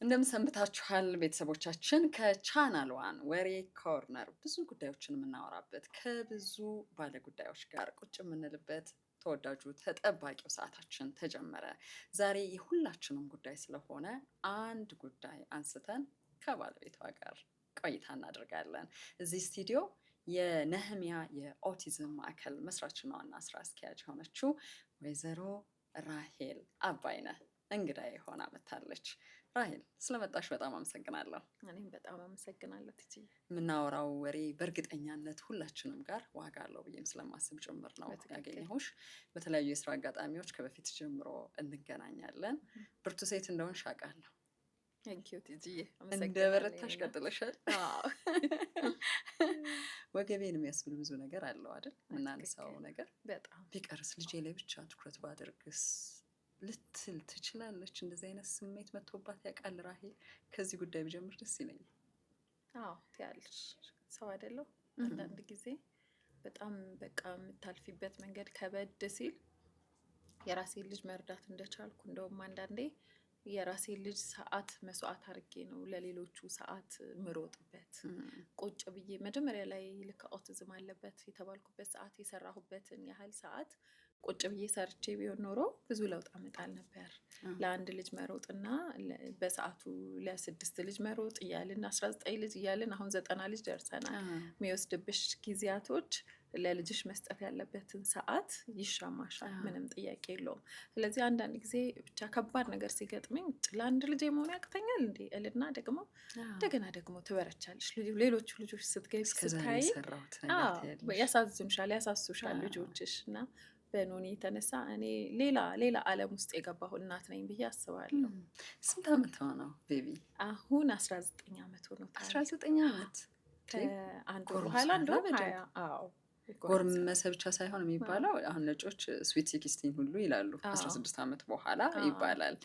እንደምሰንብታችኋል ቤተሰቦቻችን ከቻናል ዋን ወሬ ኮርነር ብዙ ጉዳዮችን የምናወራበት ከብዙ ባለጉዳዮች ጋር ቁጭ የምንልበት ተወዳጁ ተጠባቂው ሰዓታችን ተጀመረ። ዛሬ የሁላችንም ጉዳይ ስለሆነ አንድ ጉዳይ አንስተን ከባለቤቷ ጋር ቆይታ እናደርጋለን። እዚህ ስቱዲዮ የነህሚያ የኦቲዝም ማዕከል መስራችና ዋና ስራ አስኪያጅ የሆነችው ወይዘሮ ራሄል አባይነህ እንግዳዬ ሆና መጥታለች። ራሄል ስለመጣሽ በጣም አመሰግናለሁ። እኔም በጣም አመሰግናለሁ። ትጂ የምናወራው ወሬ በእርግጠኛነት ሁላችንም ጋር ዋጋ አለው ብዬም ስለማስብ ጭምር ነው ያገኘሁሽ። በተለያዩ የስራ አጋጣሚዎች ከበፊት ጀምሮ እንገናኛለን። ብርቱ ሴት እንደሆንሽ አውቃለሁ። ቴንኪው ትጂ። እንደ በረታሽ ቀጥለሻል። ወገቤን የሚያስብል ብዙ ነገር አለው አይደል? የምናነሳው ነገር በጣም ቢቀርስ ልጄ ላይ ብቻ ትኩረት ባደርግስ ልትል ትችላለች። እንደዚህ አይነት ስሜት መጥቶባት ያውቃል ራሄል? ከዚህ ጉዳይ ብጀምር ደስ ይለኛል። ትያለሽ ሰው አይደለሁ። አንዳንድ ጊዜ በጣም በቃ የምታልፊበት መንገድ ከበድ ሲል የራሴን ልጅ መርዳት እንደቻልኩ እንደውም አንዳንዴ የራሴ ልጅ ሰዓት መስዋዕት አድርጌ ነው ለሌሎቹ ሰዓት ምሮጥበት። ቁጭ ብዬ መጀመሪያ ላይ ልክ ኦቲዝም አለበት የተባልኩበት ሰዓት የሰራሁበትን ያህል ሰዓት ቁጭ ብዬ ሰርቼ ቢሆን ኖሮ ብዙ ለውጥ አመጣል ነበር። ለአንድ ልጅ መሮጥና በሰዓቱ ለ6 ልጅ መሮጥ እያልን 19 ልጅ እያልን አሁን 90 ልጅ ደርሰናል። የሚወስድብሽ ጊዜያቶች ለልጅሽ መስጠት ያለበትን ሰዓት ይሻማሻል፣ ምንም ጥያቄ የለውም። ስለዚህ አንዳንድ ጊዜ ብቻ ከባድ ነገር ሲገጥመኝ ለአንድ ልጅ መሆን ያቅተኛል እንዴ እልና ደግሞ እንደገና ደግሞ ትበረቻለሽ። ሌሎቹ ልጆች ስትገቢ ስታይ ያሳዝኑሻል፣ ያሳሱሻል ልጆችሽ እና በኖኒ የተነሳ እኔ ሌላ ዓለም ውስጥ የገባሁ እናት ነኝ ብዬ አስባለሁ። ስንት ዓመት ሆነው ቤቢ? አሁን 19 ዓመት ሆኖታል። 19 ዓመት ከአንድ ወር በኋላ እንደው 20 ጎርመሰ ብቻ ሳይሆን የሚባለው አሁን ነጮች ስዊት 16 ሁሉ ይላሉ። 16 ዓመት በኋላ ይባላል።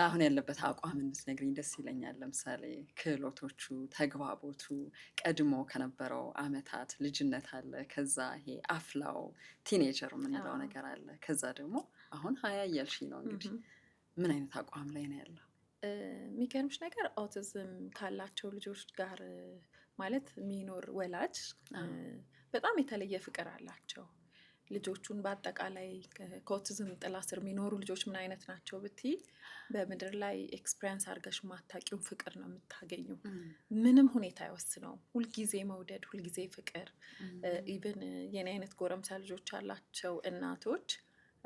አሁን ያለበት አቋምን ብትነግሪኝ ደስ ይለኛል። ለምሳሌ ክህሎቶቹ፣ ተግባቦቱ ቀድሞ ከነበረው አመታት ልጅነት አለ፣ ከዛ ይሄ አፍላው ቲኔጀር የምንለው ነገር አለ፣ ከዛ ደግሞ አሁን 20 እያልሽኝ ነው። እንግዲህ ምን አይነት አቋም ላይ ነው ያለው? የሚገርምሽ ነገር ኦቲዝም ካላቸው ልጆች ጋር ማለት የሚኖር ወላጅ በጣም የተለየ ፍቅር አላቸው። ልጆቹን በአጠቃላይ ከኦቲዝም ጥላ ስር የሚኖሩ ልጆች ምን አይነት ናቸው ብትይ በምድር ላይ ኤክስፒሪየንስ አድርገሽ ማታቂው ፍቅር ነው የምታገኘው። ምንም ሁኔታ አይወስነውም። ሁልጊዜ መውደድ፣ ሁልጊዜ ፍቅር። ኢቭን የኔ አይነት ጎረምሳ ልጆች ያላቸው እናቶች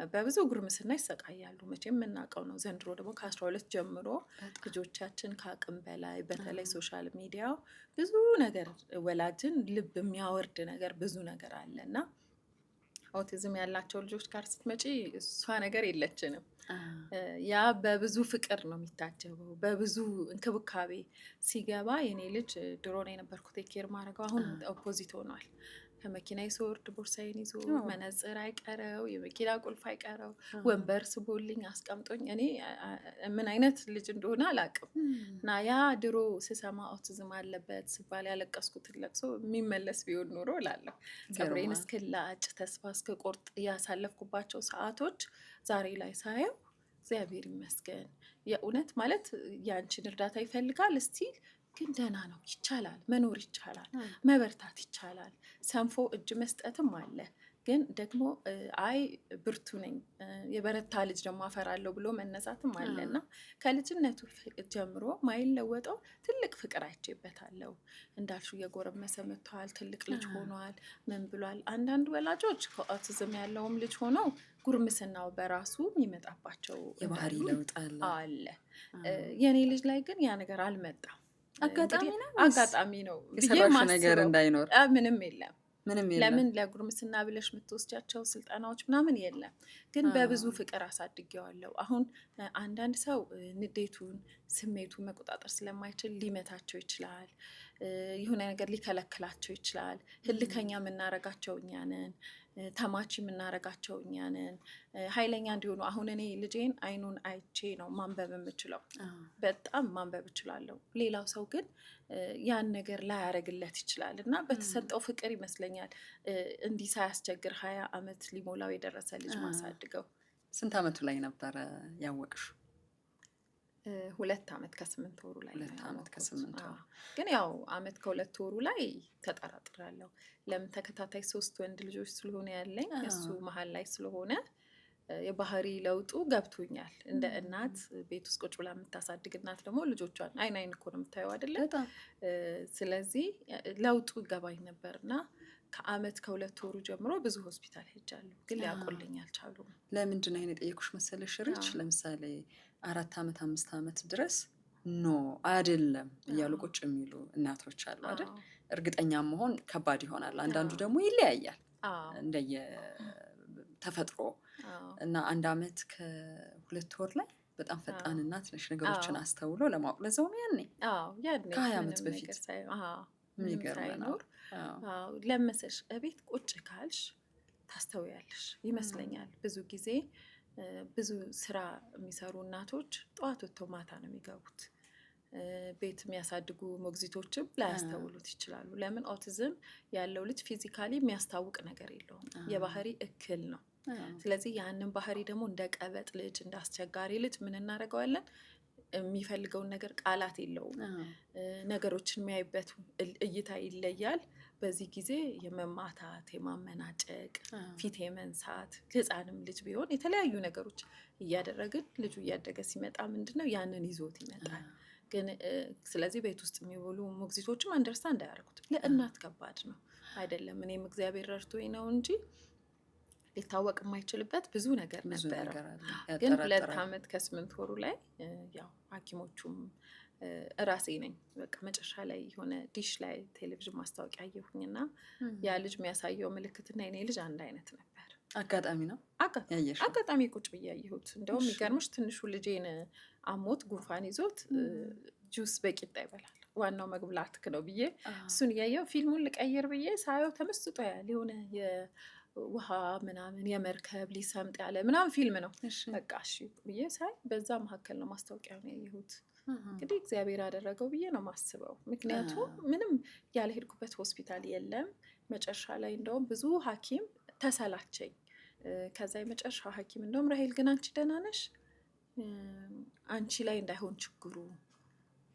በብዙ ጉርምስና ይሰቃያሉ። መቼም የምናውቀው ነው። ዘንድሮ ደግሞ ከ12 ጀምሮ ልጆቻችን ከአቅም በላይ በተለይ ሶሻል ሚዲያው ብዙ ነገር ወላጅን ልብ የሚያወርድ ነገር ብዙ ነገር አለ እና ኦቲዝም ያላቸው ልጆች ጋር ስትመጪ እሷ ነገር የለችንም። ያ በብዙ ፍቅር ነው የሚታጀበው፣ በብዙ እንክብካቤ ሲገባ። የኔ ልጅ ድሮ ነው የነበርኩት ቴኬር ማድረገው፣ አሁን ኦፖዚት ሆኗል። ከመኪና ይዞርድ ቦርሳዬን ይዞ መነጽር አይቀረው፣ የመኪና ቁልፍ አይቀረው፣ ወንበር ስቦልኝ አስቀምጦኝ። እኔ ምን አይነት ልጅ እንደሆነ አላውቅም። እና ያ ድሮ ስሰማ ኦቲዝም አለበት ስባል ያለቀስኩትን ለቅሶ የሚመለስ ቢሆን ኖሮ እላለሁ። ፀጉሬን እስክላጭ ተስፋ እስክቆርጥ ያሳለፍኩባቸው ሰዓቶች ዛሬ ላይ ሳየው እግዚአብሔር ይመስገን። የእውነት ማለት ያንቺን እርዳታ ይፈልጋል እስቲል ግን ደህና ነው። ይቻላል፣ መኖር ይቻላል፣ መበርታት ይቻላል። ሰንፎ እጅ መስጠትም አለ። ግን ደግሞ አይ ብርቱ ነኝ የበረታ ልጅ ደግሞ አፈራለሁ ብሎ መነሳትም አለ እና ከልጅነቱ ጀምሮ ማይለወጠው ትልቅ ፍቅር አይቼበታለሁ። እንዳልሹ የጎረመሰ መጥቷል፣ ትልቅ ልጅ ሆኗል፣ ምን ብሏል። አንዳንድ ወላጆች ከኦቲዝም ያለውም ልጅ ሆነው ጉርምስናው በራሱ የሚመጣባቸው የባህሪ ለውጥ አለ። የኔ ልጅ ላይ ግን ያ ነገር አልመጣም። አጋጣሚ ነው የሰራሽ ነገር እንዳይኖር ምንም የለም። ለምን ለጉርምስና ብለሽ የምትወስጃቸው ስልጠናዎች ምናምን የለም። ግን በብዙ ፍቅር አሳድጌዋለሁ። አሁን አንዳንድ ሰው ንዴቱን ስሜቱን መቆጣጠር ስለማይችል ሊመታቸው ይችላል። የሆነ ነገር ሊከለክላቸው ይችላል። ህልከኛ የምናረጋቸው እኛ ነን። ተማች የምናረጋቸው እኛ ነን። ኃይለኛ እንዲሆኑ አሁን እኔ ልጄን አይኑን አይቼ ነው ማንበብ የምችለው። በጣም ማንበብ እችላለሁ። ሌላው ሰው ግን ያን ነገር ላያረግለት ይችላል እና በተሰጠው ፍቅር ይመስለኛል እንዲህ ሳያስቸግር 20 ዓመት ሊሞላው የደረሰ ልጅ ማሳድገው። ስንት ዓመቱ ላይ ነበረ ያወቅሽ? 2 ዓመት ከ8 ወሩ ላይ ነው 2 ዓመት ያወቅኩት። ከ8 ወር። ግን ያው ዓመት ከ2 ወሩ ላይ ተጠራጥራለሁ። ለምን ተከታታይ 3 ወንድ ልጆች ስለሆነ ያለኝ እሱ መሀል ላይ ስለሆነ የባህሪ ለውጡ ገብቶኛል። እንደ እናት ቤት ውስጥ ቁጭ ብላ የምታሳድግ እናት ደግሞ ልጆቿን አይን አይን እኮ ነው የምታየው አይደለ? በጣም ስለዚህ ለውጡ ይገባኝ ነበር እና ከዓመት ከ2 ወሩ ጀምሮ ብዙ ሆስፒታል ሄጃለሁ፣ ግን ሊያቆልኝ አልቻሉም። ለምንድን ነው ይሄን የጠየኩሽ መሰለሽ ሪች? ለምሳሌ 4 ዓመት 5 ዓመት ድረስ ኖ አይደለም እያሉ ቁጭ የሚሉ እናቶች አሉ አይደል? እርግጠኛ መሆን ከባድ ይሆናል። አንዳንዱ ደግሞ ይለያያል እንደየ ተፈጥሮ እና 1 ዓመት ከ2 ወር ላይ በጣም ፈጣን እናት ነሽ፣ ነገሮችን አስተውሎ ለማወቅ ለዛውም ያኔ ከ20 ዓመት በፊት የሚገርም ነው። ለመሰሽ እቤት ቁጭ ካልሽ ታስተውያለሽ ይመስለኛል። ብዙ ጊዜ ብዙ ስራ የሚሰሩ እናቶች ጠዋት ወጥተው ማታ ነው የሚገቡት። ቤት የሚያሳድጉ ሞግዚቶችም ላያስተውሉት ይችላሉ። ለምን? ኦቲዝም ያለው ልጅ ፊዚካሊ የሚያስታውቅ ነገር የለውም፣ የባህሪ እክል ነው። ስለዚህ ያንን ባህሪ ደግሞ እንደ ቀበጥ ልጅ እንደ አስቸጋሪ ልጅ ምን እናደርገዋለን? የሚፈልገውን ነገር ቃላት የለውም። ነገሮችን የሚያይበት እይታ ይለያል። በዚህ ጊዜ የመማታት፣ የማመናጨቅ፣ ፊት የመንሳት፣ ህፃንም ልጅ ቢሆን የተለያዩ ነገሮች እያደረግን ልጁ እያደገ ሲመጣ ምንድነው ያንን ይዞት ይመጣል። ግን ስለዚህ ቤት ውስጥ የሚውሉ ሞግዚቶችም አንደርስታንድ አያደርጉትም። ለእናት ከባድ ነው አይደለም። እኔም እግዚአብሔር ረድቶኝ ነው እንጂ ሊታወቅ የማይችልበት ብዙ ነገር ነበረ። ግን 2 ዓመት ከ8 ወሩ ላይ ያው ሐኪሞቹም ራሴ ነኝ በቃ መጨረሻ ላይ የሆነ ዲሽ ላይ ቴሌቪዥን ማስታወቂያ አየሁኝና ያ ልጅ የሚያሳየው ምልክትና የኔ ልጅ አንድ አይነት ነበር። አጋጣሚ ነው አጋጣሚ ቁጭ ብዬ ያየሁት። እንደውም የሚገርምሽ ትንሹ ልጄን አሞት ጉንፋን ይዞት ጁስ በቂጣ ይበላል፣ ዋናው መብላትክ ነው ብዬ እሱን እያየው ፊልሙን ልቀይር ብዬ ሳየው ተመስጦ ያለ የሆነ ውሃ ምናምን የመርከብ ሊሰምጥ ያለ ምናምን ፊልም ነው። በቃ እሺ ብዬ ሳይ በዛ መካከል ነው ማስታወቂያውን ያየሁት። እንግዲህ እግዚአብሔር አደረገው ብዬ ነው ማስበው። ምክንያቱም ምንም ያልሄድኩበት ሆስፒታል የለም። መጨረሻ ላይ እንደውም ብዙ ሐኪም ተሰላቸኝ። ከዛ የመጨረሻ ሐኪም እንደውም ራሄል ግን አንቺ ደህና ነሽ፣ አንቺ ላይ እንዳይሆን ችግሩ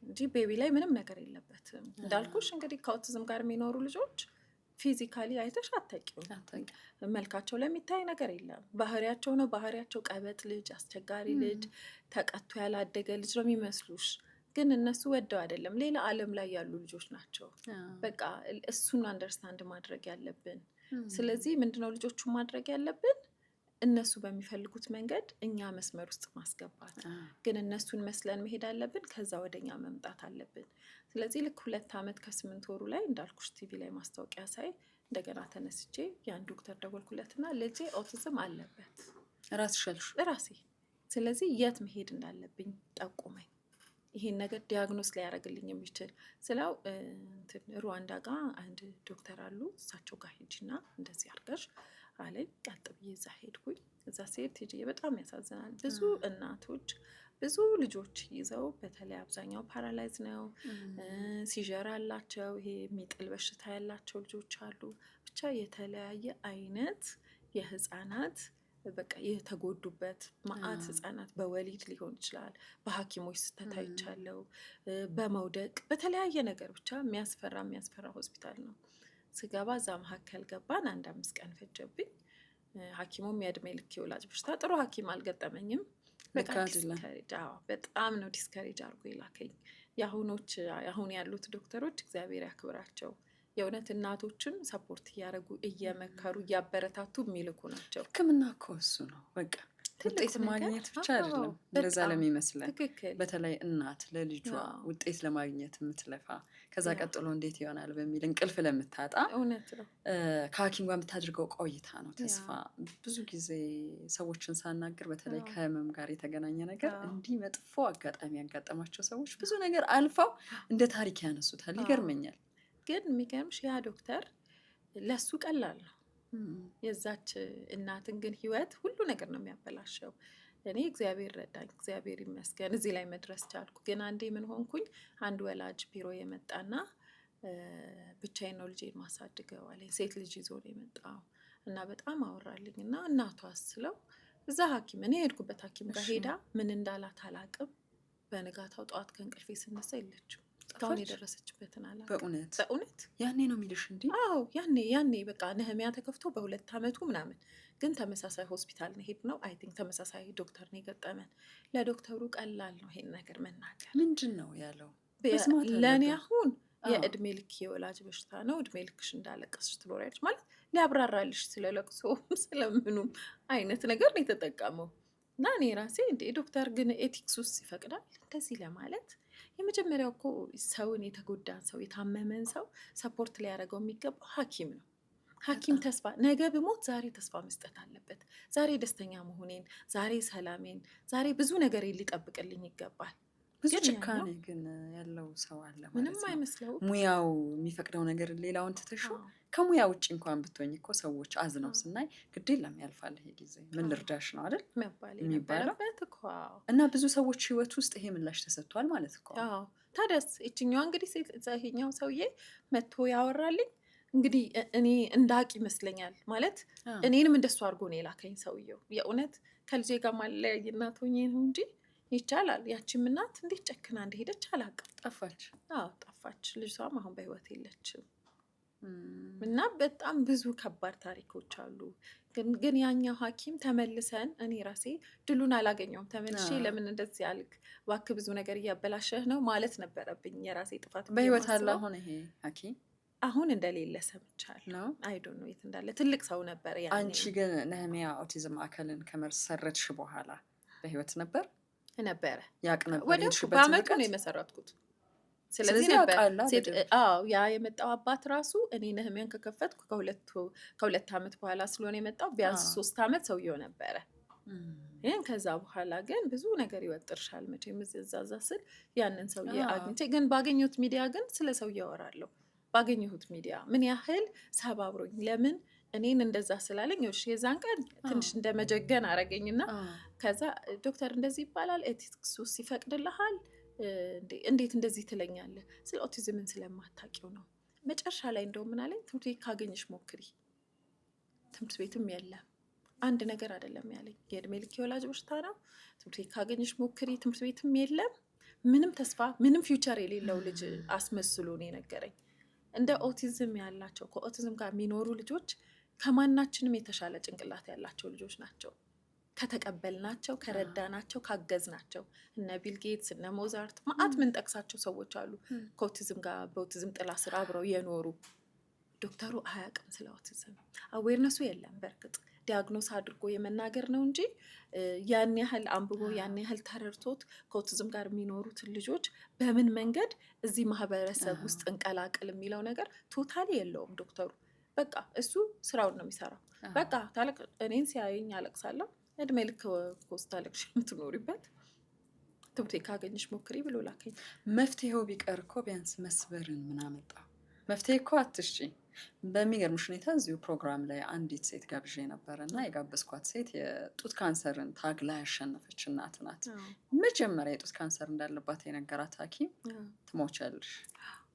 እንጂ ቤቢ ላይ ምንም ነገር የለበትም። እንዳልኩሽ እንግዲህ ከአውቲዝም ጋር የሚኖሩ ልጆች ፊዚካሊ አይተሽ አታውቂውም። መልካቸው ላይ የሚታይ ነገር የለም። ባህሪያቸው ነው ባህሪያቸው። ቀበጥ ልጅ፣ አስቸጋሪ ልጅ፣ ተቀጥቶ ያላደገ ልጅ ነው የሚመስሉሽ። ግን እነሱ ወደው አይደለም፣ ሌላ ዓለም ላይ ያሉ ልጆች ናቸው። በቃ እሱን አንደርስታንድ ማድረግ ያለብን። ስለዚህ ምንድነው ልጆቹን ማድረግ ያለብን? እነሱ በሚፈልጉት መንገድ እኛ መስመር ውስጥ ማስገባት። ግን እነሱን መስለን መሄድ አለብን፣ ከዛ ወደኛ መምጣት አለብን። ስለዚህ ልክ 2 ዓመት ከ8 ወሩ ላይ እንዳልኩሽ ቲቪ ላይ ማስታወቂያ ሳይ እንደገና ተነስቼ ያን ዶክተር ደወልኩለትና ልጄ ኦቲዝም አለበት ራሴ። ስለዚህ የት መሄድ እንዳለብኝ ጠቁመኝ፣ ይሄን ነገር ዲያግኖስ ሊያደርግልኝ የሚችል ስለው ሩዋንዳ ጋር አንድ ዶክተር አሉ፣ እሳቸው ጋር ሂጂና እንደዚህ አድርገሽ አለኝ። ቀጥ ብዬ እዛ ሄድኩኝ። እዛ ስሄድ ቲጂ በጣም ያሳዝናል። ብዙ እናቶች ብዙ ልጆች ይዘው በተለይ አብዛኛው ፓራላይዝ ነው፣ ሲጀር አላቸው፣ ይሄ የሚጥል በሽታ ያላቸው ልጆች አሉ። ብቻ የተለያየ አይነት የህፃናት በቃ የተጎዱበት መዓት ህፃናት በወሊድ ሊሆን ይችላል፣ በሐኪሞች ስህተት አይቻለው፣ በመውደቅ በተለያየ ነገር ብቻ የሚያስፈራ ሆስፒታል ነው። ስገባ እዛ መካከል ገባን። 1-5 ቀን ፈጀብኝ። ሐኪሙም የእድሜ ልክ የወላጅ በሽታ ጥሩ ሐኪም አልገጠመኝም። በጣም ነው ዲስከሬጅ አድርጎ የላከኝ። አሁን ያሉት ዶክተሮች እግዚአብሔር ያክብራቸው። የእውነት እናቶችን ሰፖርት እያደረጉ እየመከሩ እያበረታቱ የሚልኩ ናቸው። ሕክምና እኮ እሱ ነው በቃ ውጤት ማግኘት ብቻ አይደለም። እንደዛ ለሚመስለን በተለይ እናት ለልጇ ውጤት ለማግኘት የምትለፋ ከዛ ቀጥሎ እንዴት ይሆናል በሚል እንቅልፍ ለምታጣ ከሐኪም ጋር የምታደርገው ቆይታ ነው ተስፋ። ብዙ ጊዜ ሰዎችን ሳናግር በተለይ ከህመም ጋር የተገናኘ ነገር እንዲህ መጥፎ አጋጣሚ ያጋጠማቸው ሰዎች ብዙ ነገር አልፈው እንደ ታሪክ ያነሱታል። ይገርመኛል። ግን የሚገርምሽ ያ ዶክተር ለሱ ቀላል ነው፣ የዛች እናትን ግን ህይወት ሁሉ ነገር ነው የሚያበላሸው። እኔ እግዚአብሔር ረዳኝ፣ እግዚአብሔር ይመስገን እዚህ ላይ መድረስ ቻልኩ። ግን አንዴ ምን ሆንኩኝ፣ አንድ ወላጅ ቢሮ የመጣና ብቻዬን ነው ልጄን ማሳድገው አለኝ። ሴት ልጅ ይዞ ነው የመጣው እና በጣም አወራልኝ እና እናቷ ስለው እዛ ሐኪም እኔ የሄድኩበት ሐኪም ጋር ሄዳ ምን እንዳላት አላቅም፣ በንጋታው ጠዋት ከእንቅልፌ ስነሳ የለችም። እስካሁን የደረሰችበትን አላውቅም። በእውነት ያኔ ነው የሚልሽ እንዴ? አዎ ያኔ በቃ ነህሚያ ተከፍቶ በ2 ዓመቱ ምናምን ግን ተመሳሳይ ሆስፒታል ነው ሄድነው። አይ ቲንክ ተመሳሳይ ዶክተር ነው የገጠመን። ለዶክተሩ ቀላል ነው ይሄን ነገር መናገር። ምንድን ነው ያለው? ለእኔ አሁን የእድሜ ልክ የወላጅ በሽታ ነው፣ እድሜ ልክሽ እንዳለቀስሽ ትኖሪያለሽ ማለት ሊያብራራልሽ ስለለቅሶ ስለምኑም አይነት ነገር ነው የተጠቀመው። እና እኔ ራሴ እንዴ ዶክተር ግን ኤቲክስ ውስጥ ይፈቅዳል እንደዚህ ለማለት? የመጀመሪያው እኮ ሰውን የተጎዳን ሰው የታመመን ሰው ሰፖርት ሊያደርገው የሚገባው ሐኪም ነው። ሐኪም ተስፋ ነገ ብሞት ዛሬ ተስፋ መስጠት አለበት። ዛሬ ደስተኛ መሆኔን፣ ዛሬ ሰላሜን፣ ዛሬ ብዙ ነገር ሊጠብቅልኝ ይገባል። ብዙ ጭካኔ ግን ያለው ሰው አለ ማለት ምንም ነው። አይመስለው ሙያው የሚፈቅደው ነገር ሌላውን ትተሽው ከሙያ ውጭ እንኳን ብትሆኝ እኮ ሰዎች አዝነው ስናይ ግድ የለም ያልፋል ይሄ ጊዜ ምን ልርዳሽ ነው አይደል መባል የሚባለው። የነበረበት እኮ እና ብዙ ሰዎች ህይወት ውስጥ ይሄ ምላሽ ተሰጥቷል ማለት እኮ። ታዲያስ ይችኛዋ እንግዲህ ይሄኛው ሰውዬ መጥቶ ያወራልኝ እንግዲህ እኔ እንዳቅ ይመስለኛል ማለት እኔንም እንደሱ አድርጎ ነው የላከኝ ሰውየው። የእውነት ከልጄ ጋር ማለያይ እናት ሆኜ ነው እንጂ ይቻላል። ያቺም እናት እንዴት ጨክና እንደሄደች አላውቅም። ጠፋች። ልጅቷም አሁን በህይወት የለችም። እና በጣም ብዙ ከባድ ታሪኮች አሉ። ግን ያኛው ሐኪም ተመልሰን እኔ ራሴ ድሉን አላገኘውም። ተመልሼ ለምን እንደዚህ አልክ እባክህ ብዙ ነገር እያበላሸህ ነው ማለት ነበረብኝ። የራሴ ጥፋት። በህይወት አለ አሁን ይሄ ሐኪም? አሁን እንደሌለ ሰምቻለሁ። አይ ዶንት ኖ የት እንዳለ። ትልቅ ሰው ነበር ያኔ። አንቺ ግን ነህሚያ ኦቲዝም ማዕከልን ከመሰረትሽ በኋላ በህይወት ነበር? ነበረ ያቅ ነበር ወደ በአመቱ ነው የመሰረትኩት። ስለዚህ ነበር ያ የመጣው አባት ራሱ እኔ ነህሚያን ከከፈትኩ ከሁለት ዓመት በኋላ ስለሆነ የመጣው ቢያንስ 3 ዓመት ሰውየው ነበረ። ይህን ከዛ በኋላ ግን ብዙ ነገር ይወጥርሻል መቼም እዛዛ ስል ያንን ሰውዬ አግኝቼ ግን ባገኘሁት ሚዲያ ግን ስለ ሰውዬው አወራለሁ። ባገኘሁት ሚዲያ ምን ያህል ሰባብሮኝ ለምን እኔን እንደዛ ስላለኝ የዛን ቀን ትንሽ እንደመጀገን አረገኝና ከዛ ዶክተር እንደዚህ ይባላል ኤቲክስ ውስጥ ይፈቅድልሃል እንዴት እንደዚህ ትለኛለህ? ስለ ኦቲዝምን ስለማታውቂው ነው። መጨረሻ ላይ እንደው ምን አለኝ፣ ትምህርት ቤት ካገኘሽ ሞክሪ። ትምህርት ቤትም የለም አንድ ነገር አይደለም ያለኝ፣ የእድሜ ልክ የወላጅ በሽታ ነው። ትምህርት ቤት ካገኘሽ ሞክሪ፣ ትምህርት ቤትም የለም። ምንም ተስፋ ምንም ፊውቸር የሌለው ልጅ አስመስሎ ነው የነገረኝ። እንደ ኦቲዝም ያላቸው ከኦቲዝም ጋር የሚኖሩ ልጆች ከማናችንም የተሻለ ጭንቅላት ያላቸው ልጆች ናቸው። ከተቀበልናቸው፣ ከረዳናቸው፣ ካገዝናቸው እነ ቢል ጌትስ እነ ሞዛርት ማአት ምን ጠቅሳቸው ሰዎች አሉ ከኦቲዝም ጋር በኦቲዝም ጥላ ስር አብረው የኖሩ። ዶክተሩ አያውቅም ስለ ኦቲዝም፣ አዌርነሱ የለም። በእርግጥ ዲያግኖስ አድርጎ የመናገር ነው እንጂ ያን ያህል አንብቦ ያን ያህል ተረድቶት ከኦቲዝም ጋር የሚኖሩትን ልጆች በምን መንገድ እዚህ ማህበረሰብ ውስጥ እንቀላቅል የሚለው ነገር ቶታሊ የለውም ዶክተሩ። በቃ እሱ ስራውን ነው የሚሰራው። በቃ እኔን ሲያየኝ አለቅሳለሁ። እድሜ ልክ ፖስታ ለክሽ የምትኖሪበት ትምህርት ካገኘሽ ሞክሪ ብሎ ላከኝ። መፍትሄው ቢቀር እኮ ቢያንስ መስበርን ምን አመጣው? መፍትሄ እኮ አትሽጪ። በሚገርምሽ ሁኔታ እዚሁ ፕሮግራም ላይ አንዲት ሴት ጋብዤ ነበረ እና የጋበዝኳት ሴት የጡት ካንሰርን ታግላ ያሸነፈች እናት ናት። መጀመሪያ የጡት ካንሰር እንዳለባት የነገራት ሐኪም ትሞቻለሽ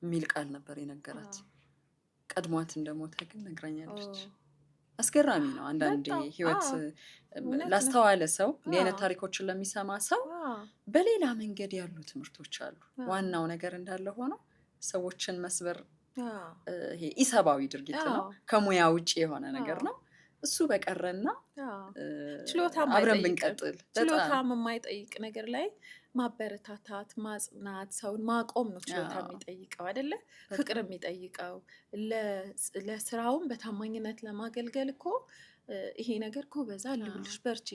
የሚል ቃል ነበር የነገራት። ቀድሟት እንደሞተ ግን ነግራኛለች። አስገራሚ ነው። አንዳንዴ ህይወት ላስተዋለ ሰው የአይነት ታሪኮችን ለሚሰማ ሰው በሌላ መንገድ ያሉ ትምህርቶች አሉ። ዋናው ነገር እንዳለ ሆኖ ሰዎችን መስበር ይሄ ኢሰባዊ ድርጊት ነው፣ ከሙያ ውጭ የሆነ ነገር ነው። እሱ በቀረና አብረን ብንቀጥል ችሎታም የማይጠይቅ ነገር ላይ ማበረታታት፣ ማጽናት፣ ሰውን ማቆም ነው ችሎታ የሚጠይቀው አይደለ? ፍቅር የሚጠይቀው ለስራውም በታማኝነት ለማገልገል እኮ ይሄ ነገር እኮ በዛ ልብልሽ በርቺ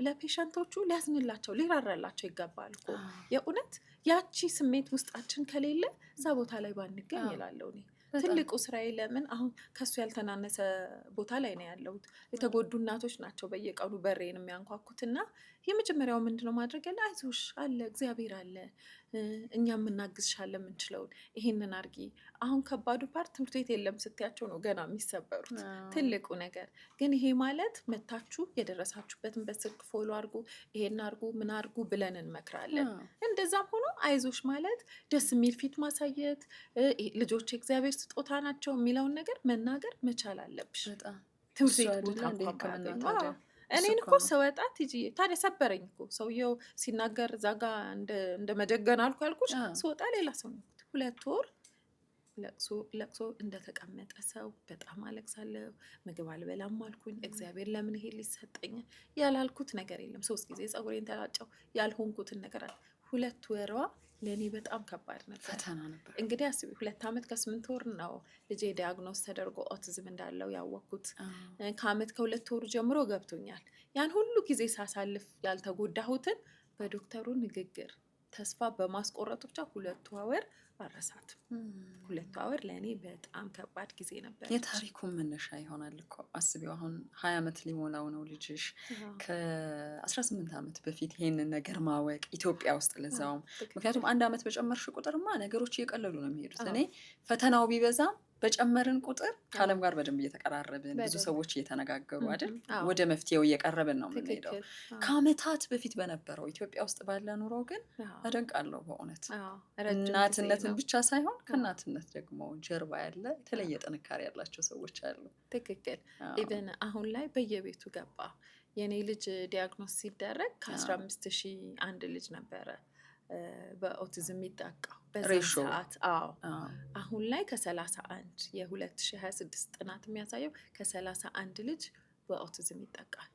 ለፔሸንቶቹ ሊያዝንላቸው ሊራራላቸው ይገባል እኮ። የእውነት ያቺ ስሜት ውስጣችን ከሌለ እዛ ቦታ ላይ ባንገኝ እላለሁ እኔ። ትልቁ ስራዬ ለምን አሁን ከሱ ያልተናነሰ ቦታ ላይ ነው ያለሁት። የተጎዱ እናቶች ናቸው በየቀኑ በሬን የሚያንኳኩትና የመጀመሪያው ምንድነው ማድረግ ያለ አይዞሽ አለ እግዚአብሔር አለ እኛም እናግዝሻለን የምንችለውን ይሄንን አርጊ። አሁን ከባዱ ፓርት ትምህርት ቤት የለም ስትያቸው ነው ገና የሚሰበሩት። ትልቁ ነገር ግን ይሄ ማለት መታችሁ የደረሳችሁበትን በስልክ ፎሎ አርጉ፣ ይሄን አርጉ፣ ምን አርጉ ብለን እንመክራለን። እንደዛም ሆኖ አይዞሽ ማለት ደስ የሚል ፊት ማሳየት፣ ልጆች እግዚአብሔር ስጦታ ናቸው የሚለውን ነገር መናገር መቻል አለብሽ። ትምህርት ቤት ቦታ እኔን እኮ ስወጣ ቲጂ ታዲያ ሰበረኝ እኮ ሰውየው ሲናገር እዛ ጋ እንደ መደገን ያልኩሽ ስወጣ ሌላ ሰው ነው። 2 ወር ለቅሶ እንደተቀመጠ ሰው በጣም አለቅሳለሁ። ምግብ አልበላም አልኩኝ። እግዚአብሔር ለምን ይሄ ሊሰጠኝ ያላልኩት ነገር የለም። 3 ጊዜ ፀጉሬን ተላጨው ያልሆንኩትን ነገር አለ። 2 ወሯ ለእኔ በጣም ከባድ ነበር፣ ፈተና ነበር። እንግዲህ አስቢ 2 ዓመት ከ8 ወር ነው ልጄ ዲያግኖስ ተደርጎ ኦቲዝም እንዳለው ያወቅኩት። ከ1 ከ2 ወሩ ጀምሮ ገብቶኛል። ያን ሁሉ ጊዜ ሳሳልፍ ያልተጎዳሁትን በዶክተሩ ንግግር ተስፋ በማስቆረጡ ብቻ 2 ወር አረሳትም። 2 ወር ለእኔ በጣም ከባድ ጊዜ ነበር። የታሪኩን መነሻ ይሆናል እኮ አስቢው። አሁን 20 ዓመት ሊሞላው ነው ልጅሽ። ከ18 ዓመት በፊት ይሄንን ነገር ማወቅ ኢትዮጵያ ውስጥ ለዛውም፣ ምክንያቱም 1 ዓመት በጨመርሽ ቁጥርማ ነገሮች እየቀለሉ ነው የሚሄዱት። እኔ ፈተናው ቢበዛም በጨመርን ቁጥር ከዓለም ጋር በደንብ እየተቀራረብን ብዙ ሰዎች እየተነጋገሩ አይደል ወደ መፍትሄው እየቀረብን ነው የምንሄደው። ከዓመታት በፊት በነበረው ኢትዮጵያ ውስጥ ባለ ኑሮ ግን አደንቃለሁ በእውነት። እናትነትን ብቻ ሳይሆን ከእናትነት ደግሞ ጀርባ ያለ የተለየ ጥንካሬ ያላቸው ሰዎች አሉ። ትክክል። ኢቨን አሁን ላይ በየቤቱ ገባ። የኔ ልጅ ዲያግኖስ ሲደረግ ከ15,000 አንድ ልጅ ነበረ በኦቲዝም የሚጠቃው በዛ ሰዓት። አሁን ላይ ከ31 የ2026 ጥናት የሚያሳየው ከ31 ልጅ በኦቲዝም ይጠቃል።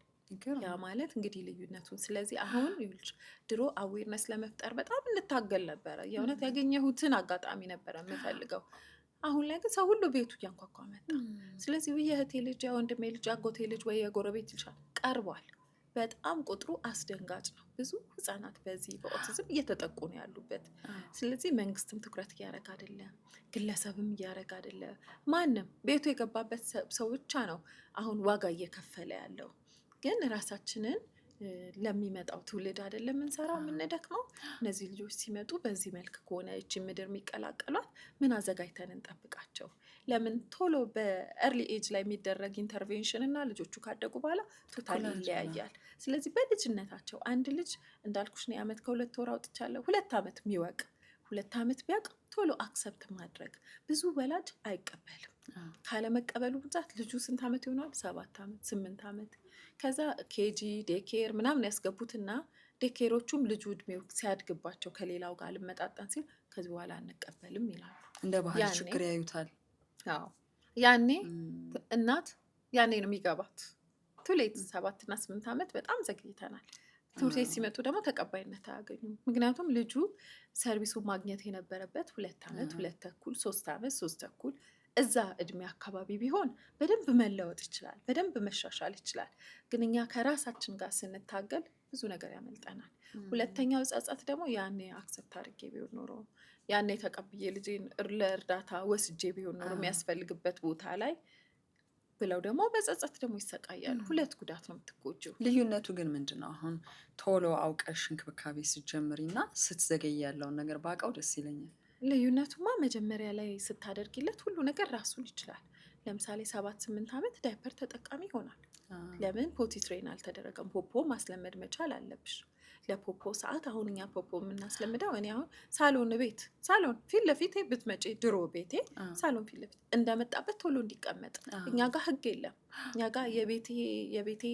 ያ ማለት እንግዲህ ልዩነቱን። ስለዚህ አሁን ድሮ አዌርነስ ለመፍጠር በጣም እንታገል ነበረ። የእውነት ያገኘሁትን አጋጣሚ ነበረ የምፈልገው። አሁን ላይ ግን ሰው ሁሉ ቤቱ እያንኳኳ መጣ። ስለዚህ የእህቴ ልጅ፣ የወንድሜ ልጅ፣ አጎቴ ልጅ ወይ የጎረቤት ልጅ ቀርቧል። በጣም ቁጥሩ አስደንጋጭ ነው። ብዙ ህጻናት በዚህ በኦቲዝም እየተጠቁ ነው ያሉበት። ስለዚህ መንግስትም ትኩረት እያደረገ አይደለም፣ ግለሰብም እያደረገ አይደለም። ማንም ቤቱ የገባበት ሰው ብቻ ነው አሁን ዋጋ እየከፈለ ያለው። ግን ራሳችንን ለሚመጣው ትውልድ አይደለም እንሰራው የምንደክመው። እነዚህ ልጆች ሲመጡ በዚህ መልክ ከሆነ እቺ ምድር የሚቀላቀሏት ምን አዘጋጅተን እንጠብቃቸው? ለምን ቶሎ በኤርሊ ኤጅ ላይ የሚደረግ ኢንተርቬንሽን እና ልጆቹ ካደጉ በኋላ ቶታሊ ይለያያል። ስለዚህ በልጅነታቸው አንድ ልጅ እንዳልኩሽ ነው 1 ዓመት ከ2 ወር አውጥቻለሁ። 2 ዓመት የሚወቅ 2 ዓመት ቢያውቅ ቶሎ አክሰፕት ማድረግ ብዙ ወላጅ አይቀበልም። ካለመቀበሉ ብዛት ልጁ ስንት ዓመት ይሆናል? 7 ዓመት 8 ዓመት ከዛ ኬጂ ዴኬር ምናምን ያስገቡትና ዴኬሮቹም ልጁ እድሜው ሲያድግባቸው ከሌላው ጋር ልመጣጣን ሲል ከዚህ በኋላ አንቀበልም ይላሉ። እንደ ባህል ችግር ያዩታል። ያኔ እናት ያኔ ነው የሚገባት። ቱሌት 7 እና 8 ዓመት በጣም ዘግይተናል። ትምህርት ቤት ሲመጡ ደግሞ ተቀባይነት አያገኙም። ምክንያቱም ልጁ ሰርቪሱ ማግኘት የነበረበት 2 ዓመት 2 ተኩል 3 ዓመት 3 ተኩል እዛ እድሜ አካባቢ ቢሆን በደንብ መለወጥ ይችላል፣ በደንብ መሻሻል ይችላል። ግን እኛ ከራሳችን ጋር ስንታገል ብዙ ነገር ያመልጠናል። ሁለተኛው ጸጸት ደግሞ ያኔ አክሰፕት አድርጌ ቢሆን ኖሮ፣ ያኔ ተቀብዬ ልጄን ለእርዳታ ወስጄ ቢሆን ኖሮ የሚያስፈልግበት ቦታ ላይ ብለው ደግሞ በጸጸት ደግሞ ይሰቃያሉ። 2 ጉዳት ነው የምትጎጂው። ልዩነቱ ግን ምንድን ነው? አሁን ቶሎ አውቀሽ እንክብካቤ ስትጀምሪ እና ስትዘገይ ያለውን ነገር ባውቀው ደስ ይለኛል። ልዩነቱማ መጀመሪያ ላይ ስታደርጊለት ሁሉ ነገር ራሱን ይችላል። ለምሳሌ 7-8 ዓመት ዳይፐር ተጠቃሚ ይሆናል። ለምን ፖቲ ትሬን አልተደረገም? ፖፖ ማስለመድ መቻል አለብሽ። ለፖፖ ሰዓት አሁን እኛ ፖፖ የምናስለምደው እኔ አሁን ሳሎን ፊት ለፊት ብትመጪ ድሮ ቤቴ ሳሎን ፊት ለፊት እንደመጣበት ቶሎ እንዲቀመጥ። እኛ ጋር ህግ የለም። እኛ ጋር የቤቴ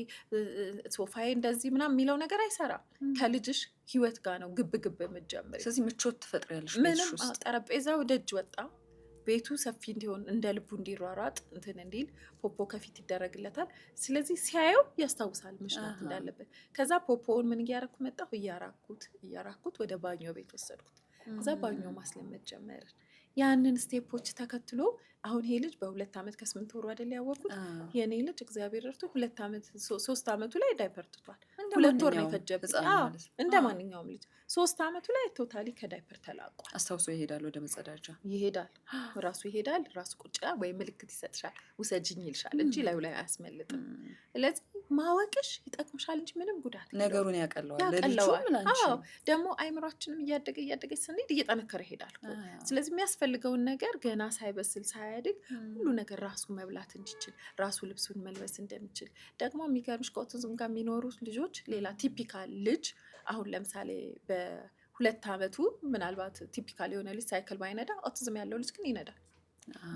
ሶፋዬ እንደዚህ ምናምን የሚለው ነገር አይሰራም። ከልጅሽ ህይወት ጋር ነው ግብ የምትጀምሪ። ስለዚህ ምቾት ትፈጥሪያለሽ። ምንም ጠረጴዛው ደጅ ወጣ ቤቱ ሰፊ እንዲሆን እንደ ልቡ እንዲሯሯጥ እንትን እንዲል ፖፖ ከፊት ይደረግለታል። ስለዚህ ሲያየው ያስታውሳል መሽናት እንዳለበት። ከዛ ፖፖውን ምን እያረኩ መጣሁ? እያራኩት ወደ ባኞ ቤት ወሰድኩት። ከዛ ባኞ ማስለመድ ጀመርን። ያንን ስቴፖች ተከትሎ አሁን ይሄ ልጅ በ2 ዓመት ከ8 ወሩ አይደል ያወቅኩት። የኔ ልጅ እግዚአብሔር ረድቶ 2 ዓመት 3 ዓመቱ ላይ ዳይፐር ትቷል። 2 ወር ነው የፈጀብኝ። እንደ ማንኛውም ልጅ 3 ዓመቱ ላይ ቶታሊ ከዳይፐር ተላቋል። አስታውሶ ይሄዳል፣ ወደ መጸዳጃ ይሄዳል፣ ራሱ ይሄዳል። ራሱ ቁጭ ወይ ምልክት ይሰጥሻል፣ ውሰጅኝ ይልሻል እንጂ ላዩ ላይ አያስመልጥም። ስለዚህ ማወቅሽ ይጠቅምሻል እንጂ ምንም ጉዳት ነገሩን ያቀለዋል። ደግሞ አይምሯችንም እያደገ ስንሄድ እየጠነከረ ይሄዳል። ስለዚህ የሚያስፈልገውን ነገር ገና ሳይበስል ሳያድግ ሁሉ ነገር ራሱ መብላት እንዲችል ራሱ ልብሱን መልበስ እንደሚችል ደግሞ የሚገርምሽ ከኦቲዝም ጋር የሚኖሩ ልጆች ሌላ ቲፒካል ልጅ አሁን ለምሳሌ በ2 ዓመቱ ምናልባት ቲፒካል የሆነ ልጅ ሳይክል ባይነዳ ኦቲዝም ያለው ልጅ ግን ይነዳል።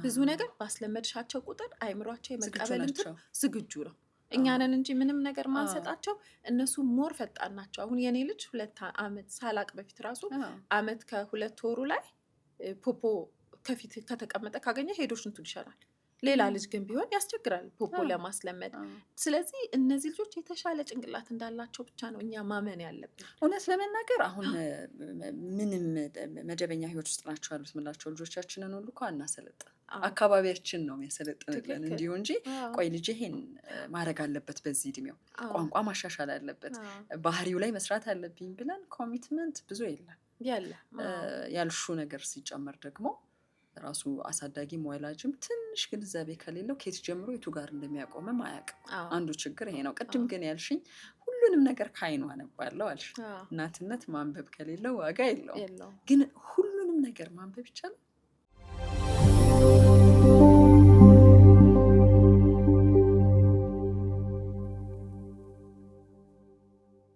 ብዙ ነገር ባስለመድሻቸው ቁጥር አይምሯቸው የመቀበል እንትን ዝግጁ ነው። እኛንን እንጂ ምንም ነገር ማንሰጣቸው እነሱ ሞር ፈጣን ናቸው። አሁን የኔ ልጅ 2 ዓመት ሳላቅ በፊት ራሱ ዓመት ከ2 ወሩ ላይ ፖፖ ከፊት ከተቀመጠ ካገኘ ሄዶ ሽንቱን ይሸናል። ሌላ ልጅ ግን ቢሆን ያስቸግራል ፖፖ ለማስለመድ። ስለዚህ እነዚህ ልጆች የተሻለ ጭንቅላት እንዳላቸው ብቻ ነው እኛ ማመን ያለብን። እውነት ለመናገር አሁን ምንም መደበኛ ህይወት ውስጥ ናቸው ያሉት ምላቸው ልጆቻችንን ሁሉ እኮ አናሰለጥን፣ አካባቢያችን ነው የሚያሰለጥንልን እንዲሁ እንጂ ቆይ ልጅ ይሄን ማድረግ አለበት፣ በዚህ እድሜው ቋንቋ ማሻሻል አለበት፣ ባህሪው ላይ መስራት አለብኝ ብለን ኮሚትመንት ብዙ የለም። ያልሹ ነገር ሲጨመር ደግሞ ራሱ አሳዳጊም ወላጅም ትንሽ ግንዛቤ ከሌለው ከየት ጀምሮ የቱ ጋር እንደሚያቆምም አያውቅም። አንዱ ችግር ይሄ ነው። ቅድም ግን ያልሽኝ ሁሉንም ነገር ከአይኗ አነባለሁ አልሽ። እናትነት ማንበብ ከሌለው ዋጋ የለውም። ግን ሁሉንም ነገር ማንበብ ይቻላል?